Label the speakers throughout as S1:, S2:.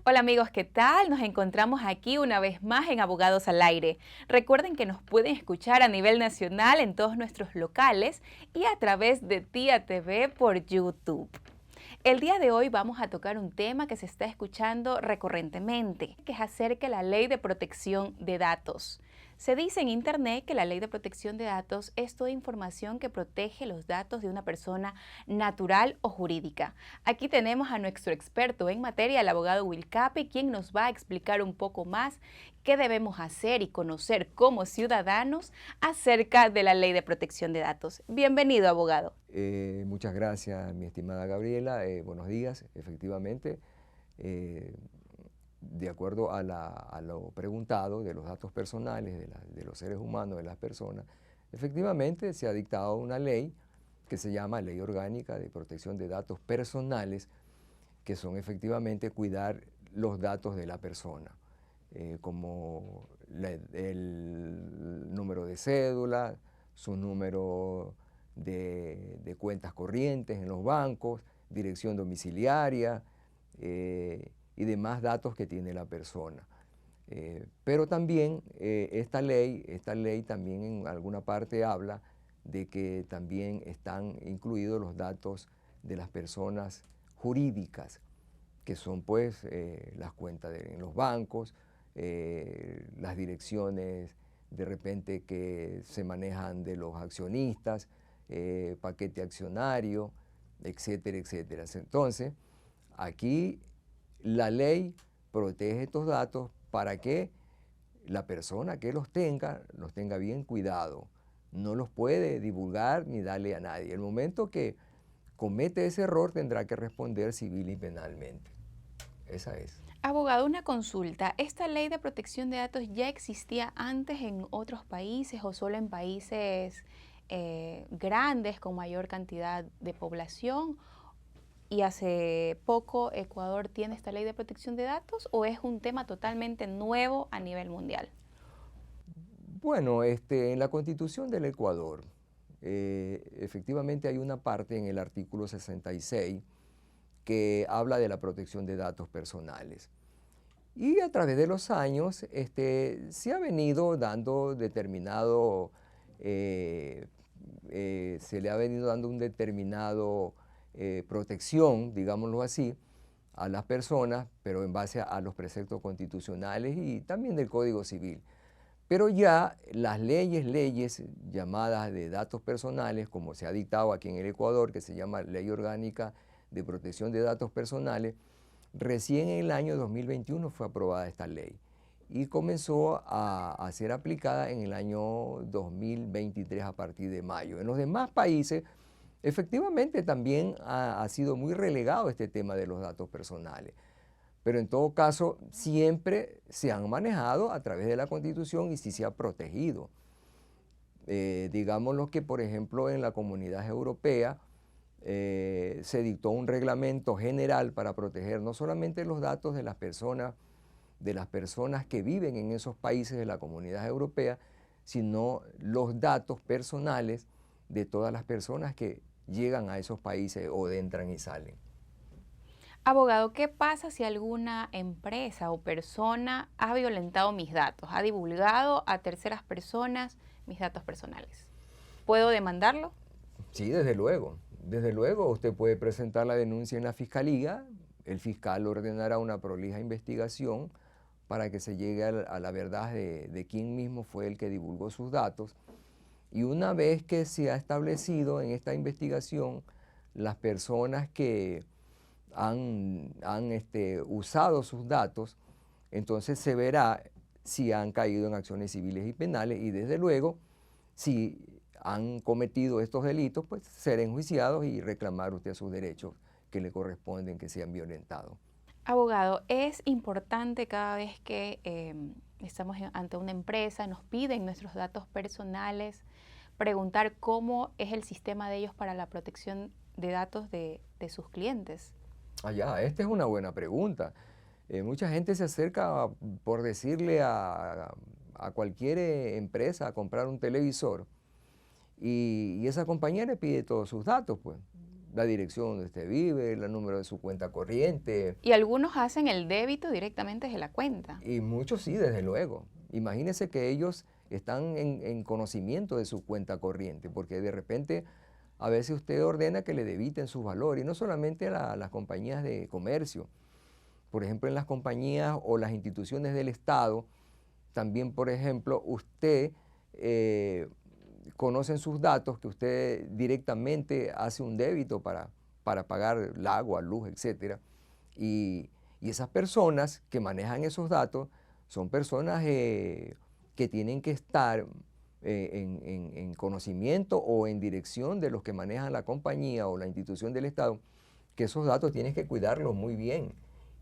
S1: Hola amigos, ¿qué tal? Nos encontramos aquí una vez más en Abogados al Aire. Recuerden que nos pueden escuchar a nivel nacional en todos nuestros locales y a través de Tía TV por YouTube. El día de hoy vamos a tocar un tema que se está escuchando recurrentemente, que es acerca de la Ley de Protección de Datos. Se dice en Internet que la Ley de Protección de Datos es toda información que protege los datos de una persona natural o jurídica. Aquí tenemos a nuestro experto en materia, el abogado Will Cape, quien nos va a explicar un poco más qué debemos hacer y conocer como ciudadanos acerca de la Ley de Protección de Datos. Bienvenido, abogado.
S2: Muchas gracias, mi estimada Gabriela. Buenos días. Efectivamente, eh, de acuerdo a lo preguntado de los datos personales de los seres humanos, de las personas, efectivamente se ha dictado una ley que se llama Ley Orgánica de Protección de Datos Personales, que son efectivamente cuidar los datos de la persona, como el número de cédula, su número de cuentas corrientes en los bancos, dirección domiciliaria y demás datos que tiene la persona. Pero también esta ley también en alguna parte habla de que también están incluidos los datos de las personas jurídicas, que son pues las cuentas en los bancos, las direcciones de repente que se manejan de los accionistas, paquete accionario, etcétera, etcétera. Entonces, aquí la ley protege estos datos para que la persona que los tenga bien cuidado. No los puede divulgar ni darle a nadie. El momento que comete ese error tendrá que responder civil y penalmente. Esa es.
S1: Abogado, una consulta. ¿Esta ley de protección de datos ya existía antes en otros países o solo en países grandes con mayor cantidad de población? ¿Y hace poco Ecuador tiene esta ley de protección de datos o es un tema totalmente nuevo a nivel mundial?
S2: Bueno, en la Constitución del Ecuador, efectivamente hay una parte en el artículo 66 que habla de la protección de datos personales. Y a través de los años se ha venido dando determinado, se le ha venido dando un determinado protección, digámoslo así, a las personas, pero en base a los preceptos constitucionales y también del Código Civil. Pero ya las leyes llamadas de datos personales, como se ha dictado aquí en el Ecuador, que se llama Ley Orgánica de Protección de Datos Personales, recién en el año 2021 fue aprobada esta ley y comenzó a ser aplicada en el año 2023 a partir de mayo. En los demás países, efectivamente, también ha sido muy relegado este tema de los datos personales. Pero en todo caso, siempre se han manejado a través de la Constitución y sí se ha protegido. Digámoslo que, por ejemplo, en la Comunidad Europea se dictó un reglamento general para proteger no solamente los datos de las personas que viven en esos países de la Comunidad Europea, sino los datos personales de todas las personas que llegan a esos países o entran y salen.
S1: Abogado, ¿qué pasa si alguna empresa o persona ha violentado mis datos, ha divulgado a terceras personas mis datos personales? ¿Puedo demandarlo?
S2: Sí, desde luego. Desde luego, usted puede presentar la denuncia en la fiscalía, el fiscal ordenará una prolija investigación para que se llegue a la verdad de quién mismo fue el que divulgó sus datos. Y una vez que se ha establecido en esta investigación las personas que han usado sus datos, entonces se verá si han caído en acciones civiles y penales y desde luego si han cometido estos delitos, pues ser enjuiciados y reclamar usted sus derechos que le corresponden que sean violentados.
S1: Abogado, es importante cada vez que estamos ante una empresa, nos piden nuestros datos personales, preguntar cómo es el sistema de ellos para la protección de datos de sus clientes.
S2: Allá, esta es una buena pregunta. Mucha gente se acerca por decirle a cualquier empresa a comprar un televisor y esa compañía le pide todos sus datos, pues. la dirección donde usted vive, el número de su cuenta corriente.
S1: Y algunos hacen el débito directamente desde la cuenta.
S2: Y muchos sí, desde luego. Imagínense que ellos están en conocimiento de su cuenta corriente, porque de repente a veces usted ordena que le debiten sus valores, y no solamente a las compañías de comercio. Por ejemplo, en las compañías o las instituciones del Estado, también, por ejemplo, usted conocen sus datos, que usted directamente hace un débito para pagar el agua, luz, etc. Y esas personas que manejan esos datos son personas que tienen que estar en conocimiento o en dirección de los que manejan la compañía o la institución del Estado, que esos datos tienes que cuidarlos muy bien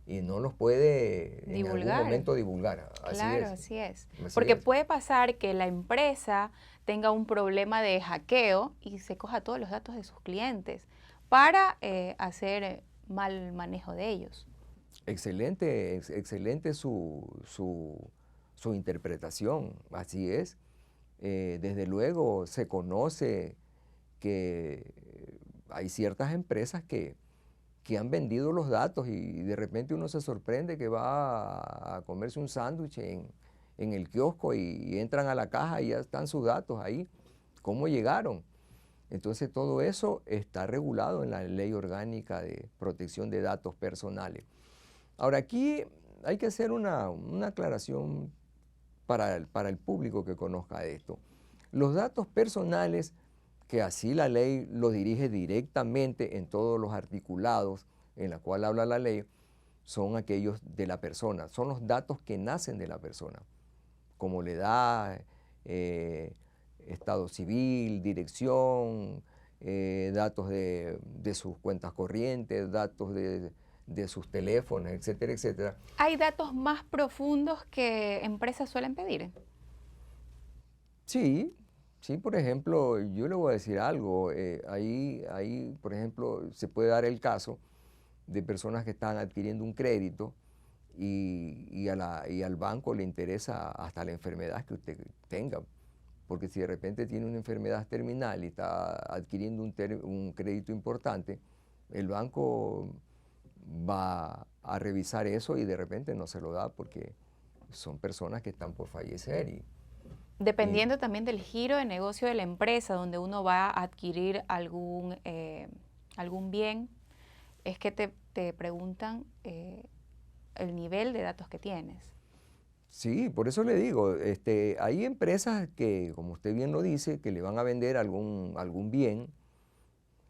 S2: y no los puede en algún momento divulgar.
S1: Claro, así es.
S2: Así
S1: Porque
S2: es.
S1: puede pasar que la empresa tenga un problema de hackeo y se coja todos los datos de sus clientes para hacer mal manejo de ellos.
S2: Excelente, excelente su interpretación, así es. Desde luego se conoce que hay ciertas empresas que han vendido los datos y de repente uno se sorprende que va a comerse un sándwich en el kiosco y entran a la caja y ya están sus datos ahí. ¿Cómo llegaron? Entonces todo eso está regulado en la Ley Orgánica de Protección de Datos Personales. Ahora aquí hay que hacer una aclaración para el público que conozca esto. Los datos personales, que así la ley los dirige directamente en todos los articulados en la cual habla la ley, son aquellos de la persona, son los datos que nacen de la persona, como la edad, estado civil, dirección, datos de sus cuentas corrientes, datos de sus teléfonos, etcétera, etcétera.
S1: ¿Hay datos más profundos que empresas suelen pedir?
S2: Sí, sí, por ejemplo, yo le voy a decir algo, ahí, por ejemplo, se puede dar el caso de personas que están adquiriendo un crédito y al banco le interesa hasta la enfermedad que usted tenga, porque si de repente tiene una enfermedad terminal y está adquiriendo un crédito importante, el banco va a revisar eso y de repente no se lo da porque son personas que están por fallecer.
S1: Dependiendo también del giro de negocio de la empresa donde uno va a adquirir algún bien, es que te preguntan el nivel de datos que tienes.
S2: Sí, por eso le digo, hay empresas que, como usted bien lo dice, que le van a vender algún bien,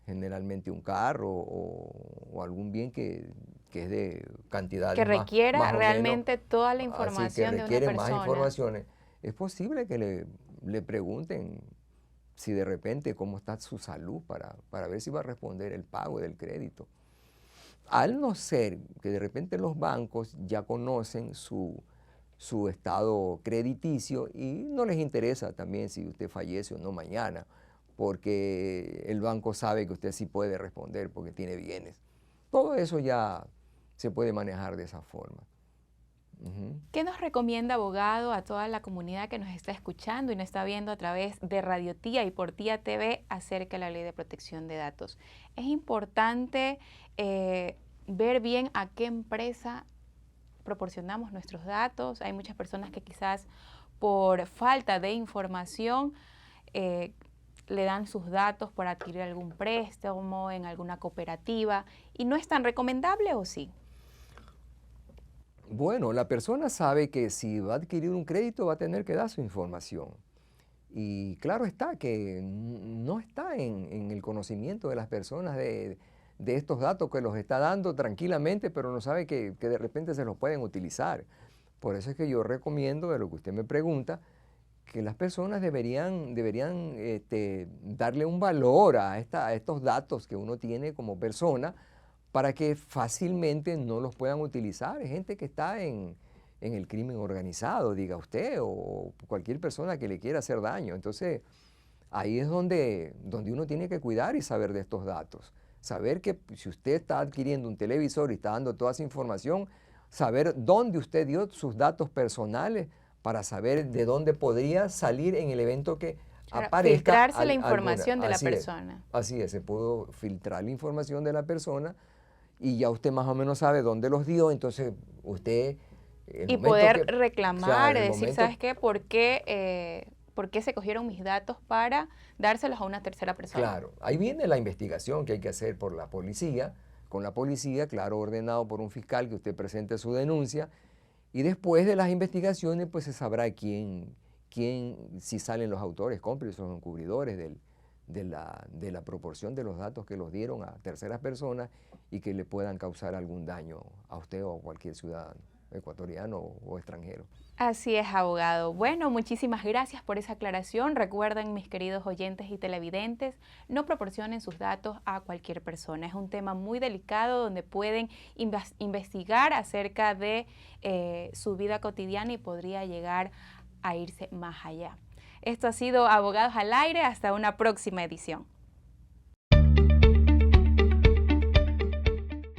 S2: generalmente un carro o algún bien que es de cantidad
S1: que requiera
S2: más o
S1: realmente
S2: menos,
S1: toda la
S2: así
S1: información
S2: que
S1: de una
S2: requiere más
S1: persona.
S2: informaciones. Es posible que le pregunten si de repente cómo está su salud para ver si va a responder el pago del crédito. Al no ser que de repente los bancos ya conocen su estado crediticio y no les interesa también si usted fallece o no mañana, porque el banco sabe que usted sí puede responder porque tiene bienes. Todo eso ya se puede manejar de esa forma.
S1: ¿Qué nos recomienda, abogado, a toda la comunidad que nos está escuchando y nos está viendo a través de Radio Tía y por Tía TV acerca de la Ley de Protección de Datos? Es importante ver bien a qué empresa proporcionamos nuestros datos. Hay muchas personas que quizás por falta de información le dan sus datos para adquirir algún préstamo en alguna cooperativa y no es tan recomendable, ¿o sí?
S2: Bueno, la persona sabe que si va a adquirir un crédito va a tener que dar su información. Y claro está que no está en el conocimiento de las personas de estos datos que los está dando tranquilamente, pero no sabe que de repente se los pueden utilizar. Por eso es que yo recomiendo, de lo que usted me pregunta, que las personas deberían darle un valor a estos datos que uno tiene como persona, para que fácilmente no los puedan utilizar. Hay gente que está en el crimen organizado, diga usted, o cualquier persona que le quiera hacer daño. Entonces, ahí es donde uno tiene que cuidar y saber de estos datos. Saber que si usted está adquiriendo un televisor y está dando toda esa información, saber dónde usted dio sus datos personales para saber de dónde podría salir en el evento que
S1: Claro,
S2: aparezca
S1: filtrarse la
S2: alguna.
S1: información de la
S2: Así
S1: persona.
S2: así es, se pudo filtrar la información de la persona y ya usted más o menos sabe dónde los dio, entonces usted, el
S1: Y
S2: momento
S1: poder
S2: que,
S1: reclamar
S2: claro,
S1: y
S2: el
S1: decir,
S2: momento,
S1: ¿sabes qué? ¿Por qué se cogieron mis datos para dárselos a una tercera persona?
S2: claro, ahí viene la investigación que hay que hacer por la policía, con la policía, claro, ordenado por un fiscal que usted presente su denuncia y después de las investigaciones pues se sabrá si salen los autores, cómplices o encubridores de la proporción de los datos que los dieron a terceras personas y que le puedan causar algún daño a usted o a cualquier ciudadano ecuatoriano o extranjero.
S1: Así es, abogado. Bueno, muchísimas gracias por esa aclaración. Recuerden, mis queridos oyentes y televidentes, no proporcionen sus datos a cualquier persona. Es un tema muy delicado donde pueden investigar acerca de su vida cotidiana y podría llegar a irse más allá. Esto ha sido Abogados al Aire. Hasta una próxima edición.